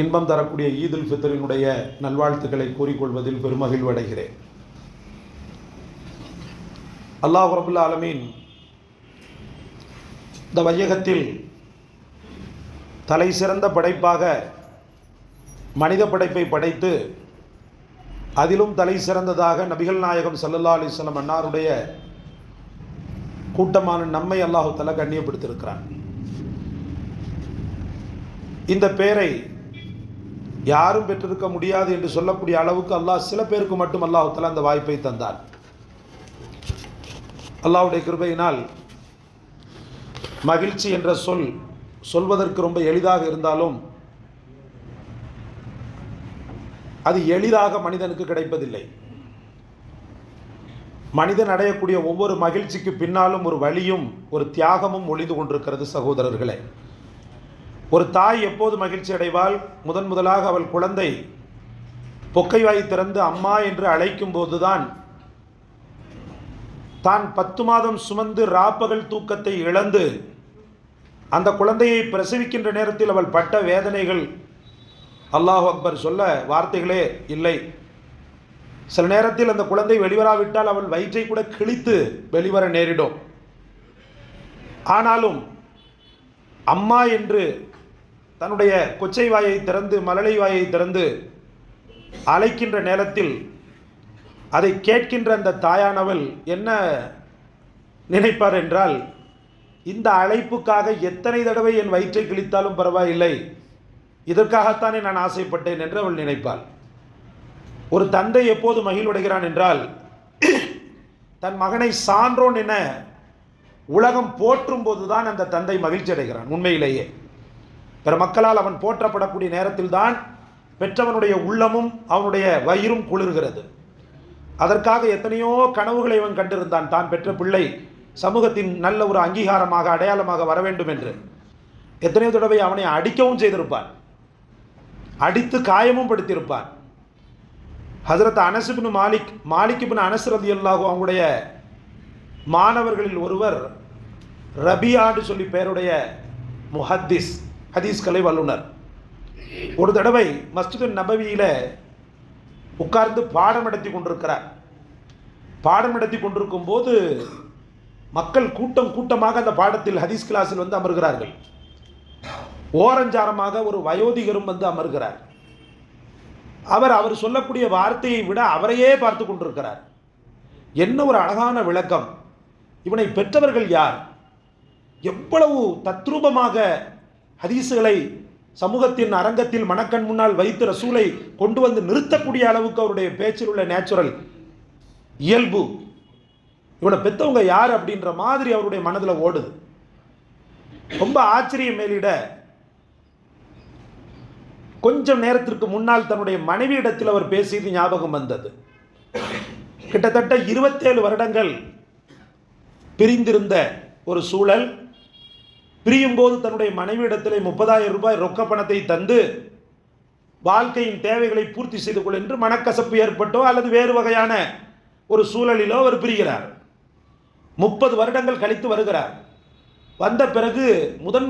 இன்பம் தரக்கூடிய ஈதுல் ஃபித்ரினுடைய நல்வாழ்த்துக்களை கூறிக்கொள்வதில் பெருமகிழ்வு அடைகிறேன். அல்லாஹ் ரப்புல் ஆலமீன் இந்த வையகத்தில் தலை சிறந்த படைப்பாக மனித படைப்பை படைத்து அதிலும் தலை சிறந்ததாக நபிகள் நாயகம் ஸல்லல்லாஹு அலைஹி வஸல்லம் அன்னாருடைய கூட்டமான நம்மை அல்லாஹு தஆலா கண்ணியப்படுத்தியிருக்கிறான். இந்த பெயரை யாரும் பெற்றிருக்க முடியாது என்று சொல்லக்கூடிய அளவுக்கு அல்லாஹ் சில பேருக்கு மட்டும் அல்லாஹு தஆலா அந்த வாய்ப்பை தந்தார். அல்லாஹ்வுடைய கிருபையினால் மகிழ்ச்சி என்ற சொல்வதற்கு ரொம்ப எளிதாக இருந்தாலும் அது எளிதாக மனிதனுக்கு கிடைப்பதில்லை. மனிதன் அடையக்கூடிய ஒவ்வொரு மகிழ்ச்சிக்கு பின்னாலும் ஒரு வலியும் ஒரு தியாகமும் ஒளிந்து கொண்டிருக்கிறது சகோதரர்களே. ஒரு தாய் எப்போது மகிழ்ச்சி அடைவாள்? முதலாக அவள் குழந்தை பொக்கை வாய் திறந்து அம்மா என்று அழைக்கும் போதுதான் தான் 10 மாதம் சுமந்து ராப்பகல் தூக்கத்தை இழந்து அந்த குழந்தையை பிரசவிக்கின்ற நேரத்தில் அவள் பட்ட வேதனைகள் அல்லாஹ் அக்பர் சொல்ல வார்த்தைகளே இல்லை. சில நேரத்தில் அந்த குழந்தை வெளிவராவிட்டால் அவள் வயிற்றை கூட கிழித்து வெளிவர நேரிடும். ஆனாலும் அம்மா என்று தன்னுடைய கொச்சை வாயை திறந்து மழலை வாயை திறந்து அழைக்கின்ற நேரத்தில் அதை கேட்கின்ற அந்த தாயானவள் என்ன நினைப்பார் என்றால், இந்த அழைப்புக்காக எத்தனை தடவை என் வயிற்றை கிழித்தாலும் பரவாயில்லை, இதற்காகத்தானே நான் ஆசைப்பட்டேன் என்று அவள் நினைப்பாள். ஒரு தந்தை எப்போது மகிழ்வடைகிறான் என்றால், தன் மகனை சான்றோன் என உலகம் போற்றும் போதுதான் அந்த தந்தை மகிழ்ச்சி அடைகிறான். உண்மையிலேயே பிற மக்களால் அவன் போற்றப்படக்கூடிய நேரத்தில் தான் பெற்றவனுடைய உள்ளமும் அவனுடைய வயிறும் குளிர்கிறது. அதற்காக எத்தனையோ கனவுகளை அவன் கண்டிருந்தான். தான் பெற்ற பிள்ளை சமூகத்தின் நல்ல ஒரு அங்கீகாரமாக அடையாளமாக வர வேண்டும் என்று எத்தனையோ தடவை அவனை அடிக்கவும் செய்திருப்பான், அடித்து காயமும் படுத்தியிருப்பான். ஹஜ்ரத் அனஸ் இப்னு மாலிக் இப்னு அனஸ் ரலியல்லாஹு அவங்களுடைய மாணவர்களில் ஒருவர் ரபியாடு சொல்லி பெயருடைய முஹத்திஸ், ஹதீஸ் கலை வல்லுனர். ஒரு தடவை மஸ்ஜிது நபவியில் உட்கார்ந்து பாடம் நடத்தி கொண்டிருக்கிறார். பாடம் நடத்தி கொண்டிருக்கும் போது மக்கள் கூட்டமாக அந்த பாடத்தில் ஹதீஸ் கிளாஸில் வந்து அமர்கிறார்கள். ஓரஞ்சாரமாக ஒரு வயோதிகரும் வந்து அமர்கிறார். அவர் சொல்லக்கூடிய வார்த்தையை விட அவரையே பார்த்து கொண்டிருக்கிறார். என்ன ஒரு அழகான விளக்கம்! இவனை பெற்றவர்கள் யார்? எவ்வளவு தத்ரூபமாக ஹதீஸுகளை சமூகத்தின் அரங்கத்தில் மனக்கண் முன்னால் வைத்து ரசூலை கொண்டு வந்து நிறுத்தக்கூடிய அளவுக்கு அவருடைய பேச்சில் உள்ள நேச்சுரல் இயல்பு. இவனை பெற்றவங்க யார் அப்படின்ற மாதிரி அவருடைய மனதில் ஓடுது. ரொம்ப ஆச்சரியம் மேலிட கொஞ்சம் நேரத்திற்கு முன்னால் தன்னுடைய மனைவியிடத்தில் அவர் பேசியது ஞாபகம் வந்தது. கிட்டத்தட்ட 27 வருடங்கள் பிரிந்திருந்த ஒரு சூழல். பிரியும் போது தன்னுடைய மனைவியிடத்தில் 30,000 ரூபாய் ரொக்க பணத்தை தந்து வாழ்க்கையின் தேவைகளை பூர்த்தி செய்து கொள் என்று மனக்கசப்பு ஏற்பட்டோ அல்லது வேறு வகையான ஒரு சூழலிலோ அவர் பிரிகிறார். 30 வருடங்கள் கழித்து வருகிறார். வந்த பிறகு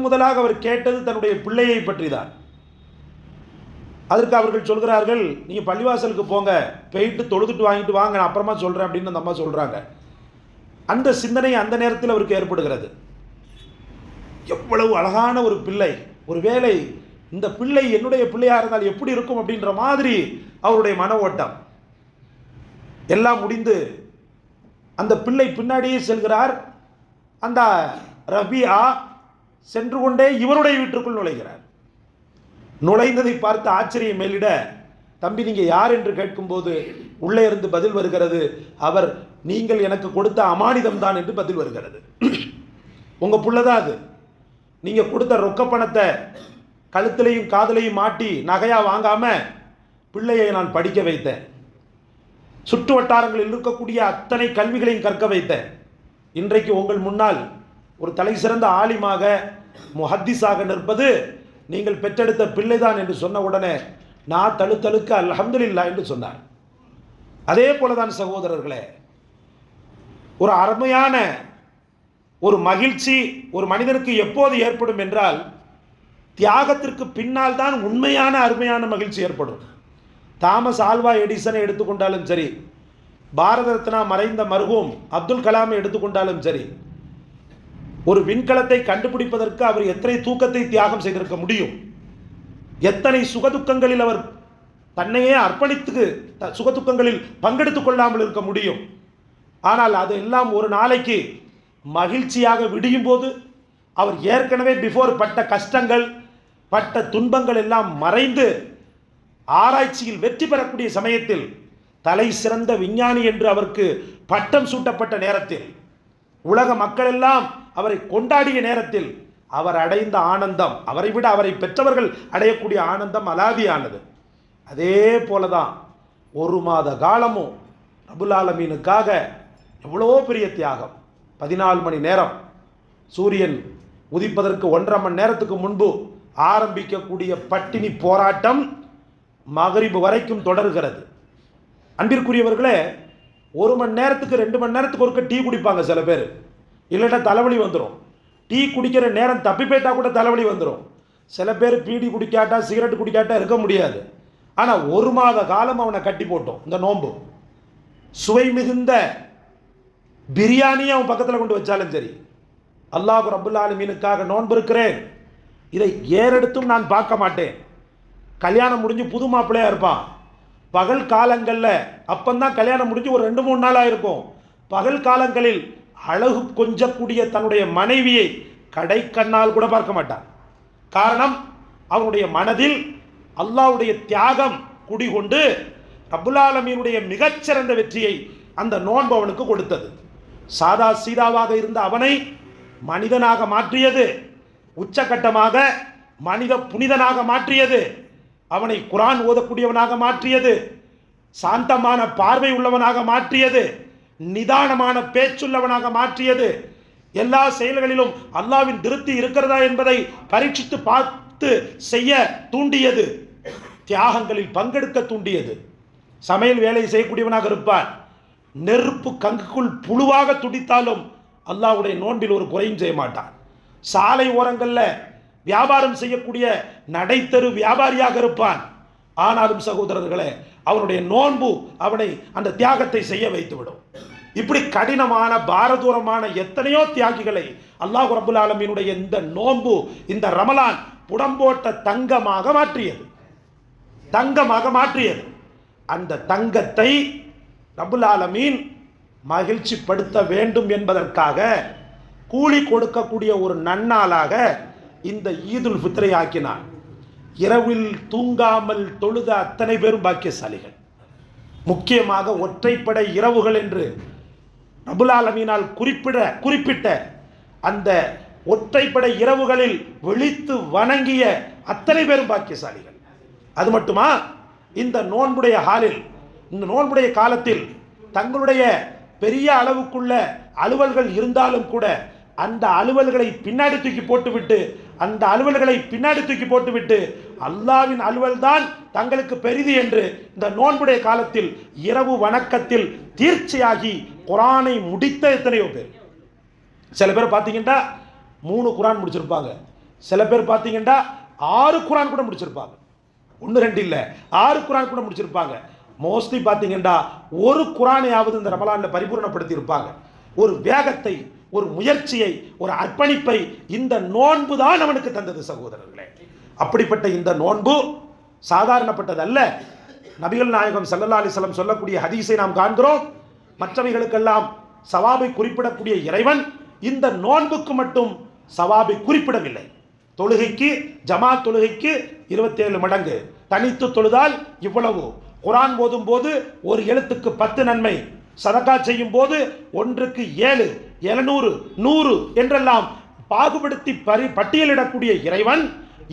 முதலாக அவர் கேட்டது தன்னுடைய பிள்ளையை பற்றி தான். அதற்கு அவர்கள் சொல்கிறார்கள், நீங்கள் பள்ளிவாசலுக்கு போங்க, போயிட்டு தொழுதுட்டு வாங்கிட்டு வாங்க, நான் அப்புறமா சொல்கிறேன் அப்படின்னு அந்த அம்மா சொல்கிறாங்க. அந்த சிந்தனை அந்த நேரத்தில் அவருக்கு ஏற்படுகிறது. எவ்வளவு அழகான ஒரு பிள்ளை! ஒருவேளை இந்த பிள்ளை என்னுடைய பிள்ளையாக இருந்தால் எப்படி இருக்கும் அப்படின்ற மாதிரி அவருடைய மன ஓட்டம். எல்லாம் முடிந்து அந்த பிள்ளை பின்னாடியே செல்கிறார். அந்த ரபியா சென்று கொண்டே இவருடைய வீட்டுக்குள் நுழைகிறார். நுழைந்ததை பார்த்து ஆச்சரியம் மேலிட, தம்பி நீங்கள் யார் என்று கேட்கும்போது உள்ளே இருந்து பதில் வருகிறது, அவர் நீங்கள் எனக்கு கொடுத்த அமானிதம் தான் என்று பதில் வருகிறது. உங்கள் புள்ள தான் அது. நீங்கள் கொடுத்த ரொக்க பணத்தை கழுத்திலையும் காதலையும் மாட்டி நகையாக வாங்காமல் பிள்ளையை நான் படிக்க வைத்தேன். சுற்று வட்டாரங்களில் இருக்கக்கூடிய அத்தனை கல்விகளையும் கற்க வைத்தேன். இன்றைக்கு உங்கள் முன்னால் ஒரு தலை சிறந்த ஆலிமாக முஹத்திஸாக நிற்பது நீங்கள் பெற்றெடுத்த பிள்ளைதான் என்று சொன்ன உடனே நான் தழுக்க அல்ஹம்துலில்லாஹ் என்று சொன்னார். அதே போலதான் சகோதரர்களே, ஒரு அருமையான ஒரு மகிழ்ச்சி ஒரு மனிதனுக்கு எப்போது ஏற்படும் என்றால், தியாகத்திற்கு பின்னால் தான் உண்மையான அருமையான மகிழ்ச்சி ஏற்படும். தாமஸ் ஆல்வா எடிசனை எடுத்துக்கொண்டாலும் சரி, பாரத ரத்னா மறைந்த மர்ஹூம் அப்துல் கலாமை எடுத்துக்கொண்டாலும் சரி, ஒரு விண்கலத்தை கண்டுபிடிப்பதற்கு அவர் எத்தனை தூக்கத்தை தியாகம் செய்திருக்க முடியும், எத்தனை சுகதுக்கங்களில் அவர் தன்னையே அர்ப்பணித்து சுகதுக்கங்களில் பங்கெடுத்துக் கொள்ளாமல் இருக்க முடியும். ஆனால் அது எல்லாம் ஒரு நாளைக்கு மகிழ்ச்சியாக விடியும் போது அவர் ஏற்கனவே பிஃபோர் பட்ட கஷ்டங்கள் பட்ட துன்பங்கள் எல்லாம் மறைந்து ஆராய்ச்சியில் வெற்றி பெறக்கூடிய சமயத்தில் தலை சிறந்த விஞ்ஞானி என்று அவருக்கு பட்டம் சூட்டப்பட்ட நேரத்தில் உலக மக்கள் எல்லாம் அவரை கொண்டாடிய நேரத்தில் அவர் அடைந்த ஆனந்தம், அவரை விட அவரை பெற்றவர்கள் அடையக்கூடிய ஆனந்தம் அலாதியானது. அதே போலதான் ஒரு மாத காலமும் ரப்புல் ஆலமீனுக்காக எவ்வளோ பெரிய தியாகம். 14 மணி நேரம், சூரியன் உதிப்பதற்கு 1.5 மணி நேரத்துக்கு முன்பு ஆரம்பிக்கக்கூடிய பட்டினி போராட்டம் மகரிப் வரைக்கும் தொடர்கிறது. அன்பிற்குரியவர்களே, 1 மணி நேரத்துக்கு 2 மணி நேரத்துக்கு ஒருக்க டீ குடிப்பாங்க சில பேர், இல்லைன்னா தலைவலி வந்துடும். டீ குடிக்கிற நேரம் தப்பி போயிட்டா கூட தலைவலி வந்துடும். சில பேர் பீடி குடிக்காட்டா சிகரெட் குடிக்காட்டா இருக்க முடியாது. ஆனால் 1 மாத காலம் அவனை கட்டி போட்டோம். இந்த நோன்பு சுவை மிகுந்த பிரியாணியை அவன் பக்கத்தில் கொண்டு வச்சாலும் சரி, அல்லாஹ் ரப்புல் ஆலமீனுக்காக நோன்பு இருக்கிறேன், இதை ஏறெடுத்தும் நான் பார்க்க மாட்டேன். கல்யாணம் முடிஞ்சு புது மாப்பிள்ளையாக இருப்பான், பகல் காலங்களில் அப்பந்தான் கல்யாணம் முடிஞ்சு ஒரு 2-3 நாளாக இருக்கும். பகல் காலங்களில் அழகு கொஞ்சக்கூடிய தன்னுடைய மனைவியை கடை கண்ணால் கூட பார்க்க மாட்டான். காரணம், அவனுடைய மனதில் அல்லாஹ்வுடைய தியாகம் குடிகொண்டு ரப்புல் ஆலமீனுடைய மிகச்சிறந்த வெற்றியை அந்த நோன்பு அவனுக்கு கொடுத்தது. சாதா சீதாவாக இருந்த அவனை மனிதனாக மாற்றியது, உச்சகட்டமாக மனித புனிதனாக மாற்றியது, அவனை குர்ஆன் ஓதக்கூடியவனாக மாற்றியது, சாந்தமான பார்வை உள்ளவனாக மாற்றியது, நிதானமான பேச்சுள்ளவனாக மாற்றியது, எல்லா செயல்களிலும் அல்லாஹ்வின் திருப்தி இருக்கிறதா என்பதை பரீட்சித்து பார்த்து செய்ய தூண்டியது, தியாகங்களில் பங்கெடுக்க தூண்டியது. சமையல் வேலை செய்யக்கூடியவனாக இருப்பான், நெருப்பு கங்குக்குள் புழுவாக துடித்தாலும் அல்லாஹ்வுடைய நோன்பில் ஒரு குறையும் செய்ய மாட்டான். சாலை ஓரங்களில் வியாபாரம் செய்யக்கூடிய நடைத்தெரு வியாபாரியாக இருப்பான். ஆனாலும் சகோதரர்களே, அவனுடைய நோன்பு அவனை அந்த தியாகத்தை செய்ய வைத்துவிடும். இப்படி கடினமான பாரதூரமான எத்தனையோ தியாகிகளை அல்லாஹ் ரப்புல் ஆலமீனுடைய இந்த நோன்பு, இந்த ரமலான் புடம்போட்ட தங்கமாக மாற்றியது, தங்கமாக மாற்றியது. அந்த தங்கத்தை ரப்புல் ஆலமீன் மகிழ்ச்சி படுத்த வேண்டும் என்பதற்காக கூலி கொடுக்கக்கூடிய ஒரு நன்னாளாக இந்த ஈதுல் ஃபித்ரை ஆக்கினான். இரவில் தூங்காமல் தொழுத அத்தனை பேரும் பாக்கியசாலிகள். முக்கியமாக ஒற்றைப்படை இரவுகள் என்று ரப்புல் ஆலமீனால் குறிப்பிட்ட அந்த ஒற்றைப்படை இரவுகளில் விழித்து வணங்கிய அத்தனை பேரும் பாக்கியசாலிகள். அது மட்டுமா, இந்த நோன்புடைய ஹாலில், இந்த நோன்புடைய காலத்தில் தங்களுடைய பெரிய அளவுக்குள்ள அலுவல்கள் இருந்தாலும் கூட அந்த அலுவல்களை பின்னாடி தூக்கி போட்டுவிட்டு அல்லாஹ்வின் அலுவல் தான் தங்களுக்கு பெரிது என்று இந்த நோன்புடைய காலத்தில் இரவு வணக்கத்தில் தீர்ச்சியாகி குர்ஆனை முடித்த எத்தனையோ பேர். சில பேர் பார்த்தீங்கன்னா 3 குர்ஆன் முடிச்சிருப்பாங்க, சில பேர் பார்த்தீங்கன்னா 6 குர்ஆன் கூட முடிச்சிருப்பாங்க. 1 2 இல்லை, 6 குர்ஆன் கூட முடிச்சிருப்பாங்க. மோஸ்ட்லி பார்த்தீங்கன்னா ஒரு குர்ஆனையாவது இந்த ரமலானில் பரிபூர்ணப்படுத்தி இருப்பாங்க. ஒரு வேகத்தை, ஒரு முயற்சியை, ஒரு அர்ப்பணிப்பை இந்த நோன்பு தான் அவனுக்கு தந்தது சகோதரர்களே. அப்படிப்பட்ட இந்த நோன்பு சாதாரணப்பட்டது அல்ல. நபிகள் நாயகம் ஸல்லல்லாஹு அலைஹி வஸல்லம் சொல்லக்கூடிய ஹதீஸை நாம் காண்கிறோம். மற்றவைகளுக்கெல்லாம் சவாபை குறிப்பிடக்கூடிய இறைவன் இந்த நோன்புக்கு மட்டும் சவாபை குறிப்பிடவில்லை. தொழுகைக்கு, ஜமாத் தொழுகைக்கு 27 மடங்கு, தனித்து தொழுதால் இவ்வளவு, குர்ஆன் ஓதும் போது ஒரு எழுத்துக்கு 10 நன்மை, சதகா செய்யும் போது 1க்கு 7, 700, 100 என்றெல்லாம் பாகுபடுத்தி பட்டியலிடக்கூடிய இறைவன்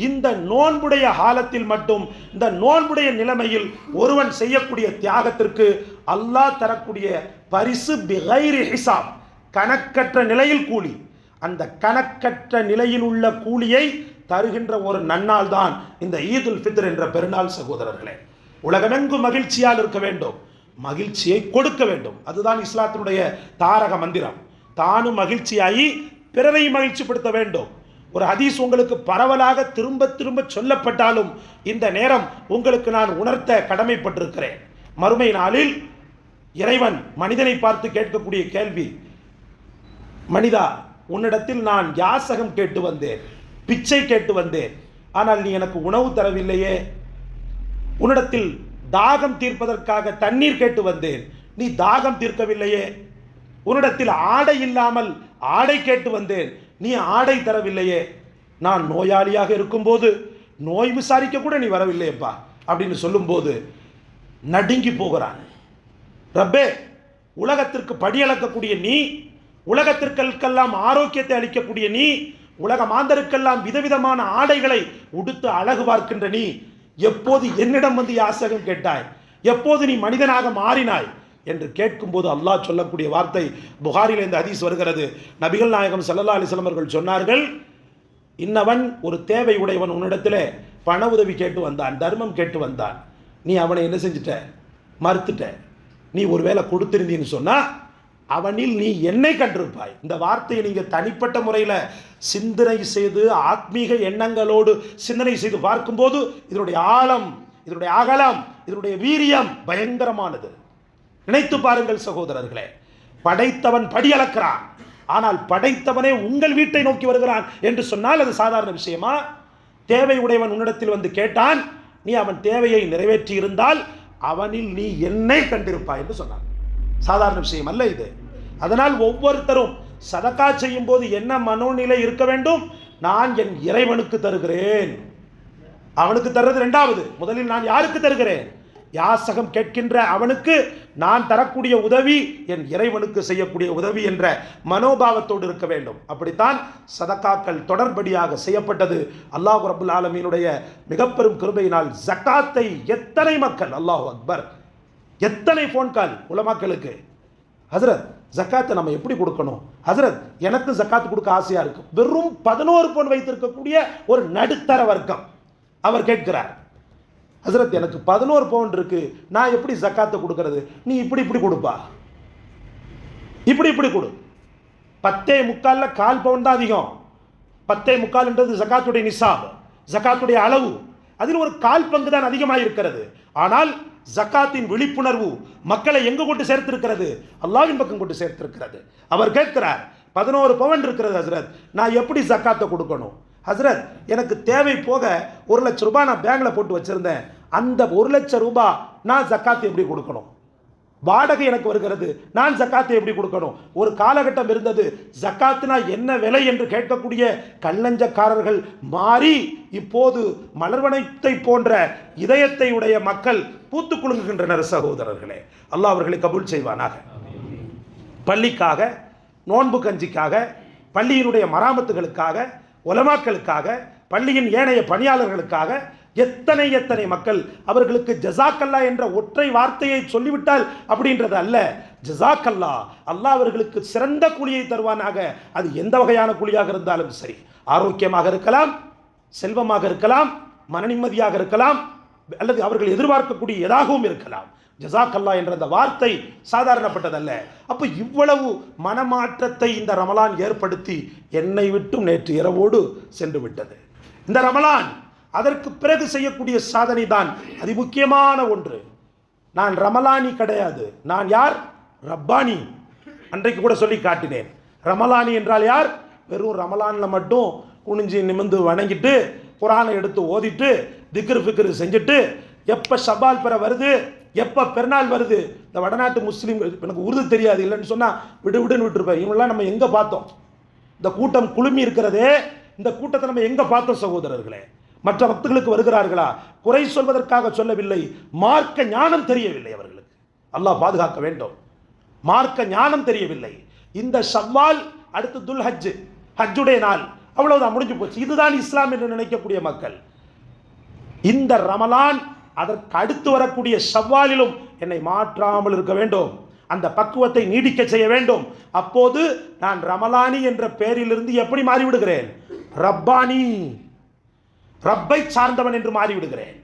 இந்த நோன்புடைய காலத்தில் மட்டும், இந்த நோன்புடைய நிலைமையில் ஒருவன் செய்யக்கூடிய தியாகத்திற்கு அல்லாஹ் தரக்கூடிய பரிசு பிகைரி ஹிசாப், கணக்கற்ற நிலையில் கூலி. அந்த கணக்கற்ற நிலையில் உள்ள கூலியை தருகின்ற ஒரு நன்னாள் தான் இந்த ஈதுல் ஃபித்ர் என்ற பெருநாள் சகோதரர்களே. உலகமெங்கும் மகிழ்ச்சியால் இருக்க வேண்டும், மகிழ்ச்சியை கொடுக்க வேண்டும். அதுதான் இஸ்லாத்தினுடைய தாரக மந்திரம். தானும் மகிழ்ச்சியாகி பிறரை மகிழ்ச்சிப்படுத்த வேண்டும். ஒரு ஹதீஸ் உங்களுக்கு பரவலாக திரும்ப திரும்ப சொல்லப்பட்டாலும் இந்த நேரம் உங்களுக்கு நான் உணர்த்த கடமைப்பட்டிருக்கிறேன். மறுமை நாளில் இறைவன் மனிதனை பார்த்து கேட்கக்கூடிய கேள்வி, மனிதா, உன்னிடத்தில் நான் யாசகம் கேட்டு வந்தேன், பிச்சை கேட்டு வந்தேன், ஆனால் நீ எனக்கு உணவு தரவில்லையே. உன்னிடத்தில் தாகம் தீர்ப்பதற்காக தண்ணீர் கேட்டு வந்தேன், நீ தாகம் தீர்க்கவில்லையே. உன்னிடத்தில் ஆடை இல்லாமல் ஆடை கேட்டு வந்தேன், நீ ஆடை தரவில்லையே. நான் நோயாளியாக இருக்கும்போது நோய் விசாரிக்க கூட நீ வரவில்லையப்பா அப்படின்னு சொல்லும்போது நடுங்கி போகிறான். ரப்பே, உலகத்திற்கு படியளக்கக்கூடிய நீ, உலகத்திற்கெல்லாம் ஆரோக்கியத்தை அளிக்கக்கூடிய நீ, உலக மாந்தருக்கெல்லாம் விதவிதமான ஆடைகளை உடுத்து அழகு பார்க்கின்ற நீ, எப்போது என்னிடம் வந்து யாசகம் கேட்டாய், எப்போது நீ மனிதனாக மாறினாய் என்று கேட்கும்போது அல்லாஹ் சொல்லக்கூடிய வார்த்தை, புகாரில் இந்த ஹதீஸ் வருகிறது. நபிகள் நாயகம் ஸல்லல்லாஹு அலைஹி வஸல்லம் அவர்கள் சொன்னார்கள், இன்னவன் ஒரு தேவை உடையவன் உன்னிடத்தில் பண உதவி கேட்டு வந்தான், தர்மம் கேட்டு வந்தான், நீ அவனை என்ன செஞ்சிட்ட, மறுத்துட்ட. நீ ஒருவேளை கொடுத்திருந்தீன்னு சொன்னா அவனில் நீ என்னை கண்டிருப்பாய். இந்த வார்த்தையை நீங்கள் தனிப்பட்ட முறையில் சிந்தனை செய்து ஆத்மீக எண்ணங்களோடு சிந்தனை செய்து பார்க்கும்போது இதனுடைய ஆழம், இதனுடைய அகலம், இதனுடைய வீரியம் பயங்கரமானது. நினைத்து பாருங்கள் சகோதரர்களே, படைத்தவன் படி அளக்கிறான், ஆனால் படைத்தவனே உங்கள் வீட்டை நோக்கி வருகிறான் என்று சொன்னால் அது சாதாரண விஷயமா? தேவை உடையவன் உன்னிடத்தில் வந்து கேட்டான், நீ அவன் தேவையை நிறைவேற்றி இருந்தால் அவனில் நீ என்னை கண்டிருப்பாய் என்று சொன்னான். சாதாரண விஷயம் அல்ல இது. அதனால் ஒவ்வொருத்தரும் சதக்கா செய்யும் போது என்ன மனோநிலை இருக்க வேண்டும்? நான் என் இறைவனுக்கு தருகிறேன். அவனுக்கு தருவது இரண்டாவது. முதலில் நான் யாருக்கு தருகிறேன்? யாசகம் கேட்கின்ற அவனுக்கு நான் தரக்கூடிய உதவி என் இறைவனுக்கு செய்யக்கூடிய உதவி என்ற மனோபாவத்தோடு இருக்க வேண்டும். அப்படித்தான் சதக்காக்கள் தொடர்படியாக செய்யப்பட்டது. அல்லாஹ் ரப்பல் ஆலமீனுடைய மிக பெரும் கிருபையினால் ஜக்காத்தை எத்தனை மக்கள், அல்லாஹ் அக்பர், எத்தனை ஃபோன் கால் உலமாக்களுக்கு, ஹசரத் ஜக்காத்தை நம்ம எப்படி கொடுக்கணும், ஹசரத் எனக்கு ஜக்காத்து கொடுக்க ஆசையா இருக்கு. வெறும் 11 பவுன் வைத்திருக்கக்கூடிய ஒரு நடுத்தர வர்க்கம் அவர் கேட்கிறார், ஹசரத் எனக்கு 11 பவுன் இருக்கு, நான் எப்படி ஜக்காத்தை கொடுக்கறது? நீ இப்படி இப்படி கொடுப்பா, இப்படி இப்படி கொடு. 10.25 1/4 பவுன் தான் அதிகம். 10.25 ஜக்காத்துடைய நிசாப், ஜக்காத்துடைய அளவு, அதில் ஒரு 1/4 பங்கு தான் அதிகமாக இருக்கிறது. ஆனால் ஜக்காத்தின் விழிப்புணர்வு மக்களை எங்கு கொண்டு சேர்த்திருக்கிறது? அல்லாஹ்வின் பக்கம் கொண்டு சேர்த்திருக்கிறது. அவர் கேட்கிறார், 11 பவுன் இருக்கிறது ஹசரத், நான் எப்படி ஜக்காத்தை கொடுக்கணும்? ஹசரத் எனக்கு தேவை போக 1 லட்சம் ரூபாய் நான் பேங்கில் போட்டு வச்சிருந்தேன், அந்த 1 லட்சம் ரூபாய் நான் ஜக்காத்தை எப்படி கொடுக்கணும்? வாடகை எனக்கு வருகிறது, நான் ஜக்காத்தை எப்படி கொடுக்கணும்? ஒரு காலகட்டம் இருந்தது, ஜக்காத்துனா என்ன விலை என்று கேட்கக்கூடிய கல்லஞ்சக்காரர்கள் மாறி இப்போது மலர்வனத்தை போன்ற இதயத்தை உடைய மக்கள் பூத்து குலுங்குகின்றனர். சகோதரர்களே, அல்லாஹ் அவர்களை கபூல் செய்வானாக. பள்ளிக்காக, நோன்பு கஞ்சிக்காக, பள்ளியினுடைய மராமத்துகளுக்காக, உலமாக்களுக்காக, பள்ளியின் ஏனைய பணியாளர்களுக்காக எத்தனை எத்தனை மக்கள் அவர்களுக்கு ஜஸாக்கல்லா என்ற ஒற்றை வார்த்தையை சொல்லிவிட்டால் அப்படின்றது அல்ல, ஜஸாக்கல்லா, அல்லாஹ் அவர்களுக்கு சிறந்த கூலியை தருவானாக. அது எந்த வகையான கூலியாக இருந்தாலும் சரி, ஆரோக்கியமாக இருக்கலாம், செல்வமாக இருக்கலாம், மன நிம்மதியாக இருக்கலாம், அல்லது அவர்கள் எதிர்பார்க்கக்கூடிய எதாகவும் இருக்கலாம். ஜஸாக்கல்லா என்ற அந்த வார்த்தை சாதாரணப்பட்டதல்ல. அப்போ இவ்வளவு மனமாற்றத்தை இந்த ரமலான் ஏற்படுத்தி என்னை விட்டும் நேற்று இரவோடு சென்று விட்டது. இந்த ரமலான் அதற்கு பிறகு செய்யக்கூடிய சாதனை தான் அதிமுக்கியமான ஒன்று. நான் ரமலானி கிடையாது, நான் யார்? ரப்பானி. அன்றைக்கு கூட சொல்லி காட்டினேன். ரமலானி என்றால் யார்? வெறும் ரமலானில் மட்டும் குனிஞ்சு நிமிந்து வணங்கிட்டு குரானை எடுத்து ஓதிட்டு திக்ரு ஃபிக்ரு செஞ்சுட்டு எப்போ ஷபால் பெற வருது, எப்போ பெருநாள் வருது, இந்த வடநாட்டு முஸ்லீம், எனக்கு உருது தெரியாது இல்லைன்னு சொன்னால் விடுன்னு விட்டுருப்பேன். இவங்களாம் நம்ம எங்கே பார்த்தோம்? இந்த கூட்டம் குழுமி இருக்கிறதே, இந்த கூட்டத்தை நம்ம எங்கே பார்த்தோம் சகோதரர்களே? மற்ற பக்தர்களுக்கு வருகிறார்களா? குறை சொல்வதற்காக சொல்லவில்லை, மார்க்க ஞானம் தெரியவில்லை அவர்களுக்கு. அல்லாஹ் பாதுகாக்க வேண்டும். மார்க்க ஞானம் தெரியவில்லை. இந்த ஷவ்வால், அடுத்து துல் ஹஜ், ஹஜ்ஜுடைய நாள், அவ்வளவுதான், முடிஞ்சு போச்சு. இதுதான் இஸ்லாம் என்று நினைக்கக்கூடிய மக்கள். இந்த ரமலான் அதற்கு அடுத்து வரக்கூடிய ஷவ்வாலிலும் என்னை மாற்றாமல் இருக்க வேண்டும், அந்த பக்குவத்தை நீடிக்க செய்ய வேண்டும். அப்போது நான் ரமலானி என்ற பெயரிலிருந்து எப்படி மாறிவிடுகிறேன்? ரப்பானி, ரப்பை சார்ந்தவன் என்று மாறிவிடுகிறேன்.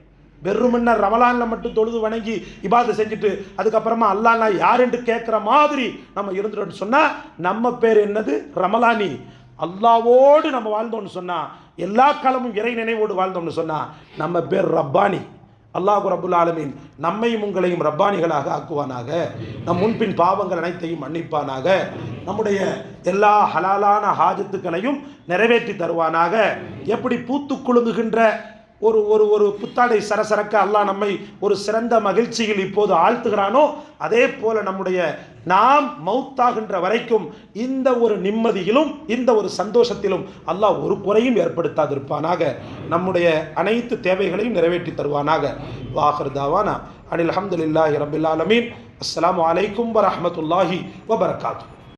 வெறுமன்ன ரமலான்ல மட்டும் தொழுது வணங்கி இபாதத் செஞ்சுட்டு அதுக்கப்புறமா அல்லாஹ் நான் யார் என்று கேட்குற மாதிரி நம்ம இருந்துட்டோம்னு சொன்னா நம்ம பேர் என்னது? ரமலானி. அல்லாவோடு நம்ம வாழ்ந்தோம்னு சொன்னால், எல்லா காலமும் இறை நினைவோடு வாழ்ந்தோம்னு சொன்னால், நம்ம பேர் ரப்பானி. அல்லாஹ் ரப்புல் ஆலமீன் நம்மையும் உங்களையும் ரப்பானிகளாக ஆக்குவானாக. நம் முன்பின் பாவங்கள் அனைத்தையும் மன்னிப்பானாக. நம்முடைய எல்லா ஹலாலான ஹாஜத்துக்களையும் நிறைவேற்றி தருவானாக. எப்படி பூத்து குலுங்குகின்ற ஒரு ஒரு ஒரு புத்தாடை சரசரக்க அல்லாஹ் நம்மை ஒரு சிறந்த மகிழ்ச்சியில் இப்போது ஆழ்த்துகிறானோ, அதே போல நம்முடைய நாம் மௌத்தாகின்ற வரைக்கும் இந்த ஒரு நிம்மதியிலும் இந்த ஒரு சந்தோஷத்திலும் அல்லாஹ் ஒரு குறையும் ஏற்படுத்தாதிருப்பானாக. நம்முடைய அனைத்து தேவைகளையும் நிறைவேற்றி தருவானாக. வாஹிர் தாவானா அனில் அல்ஹம்துலில்லாஹி ரப்பில் ஆலமீன். அஸ்ஸலாமு அலைக்கும் வரஹ்மத்துல்லாஹி வபரகாத்துஹு.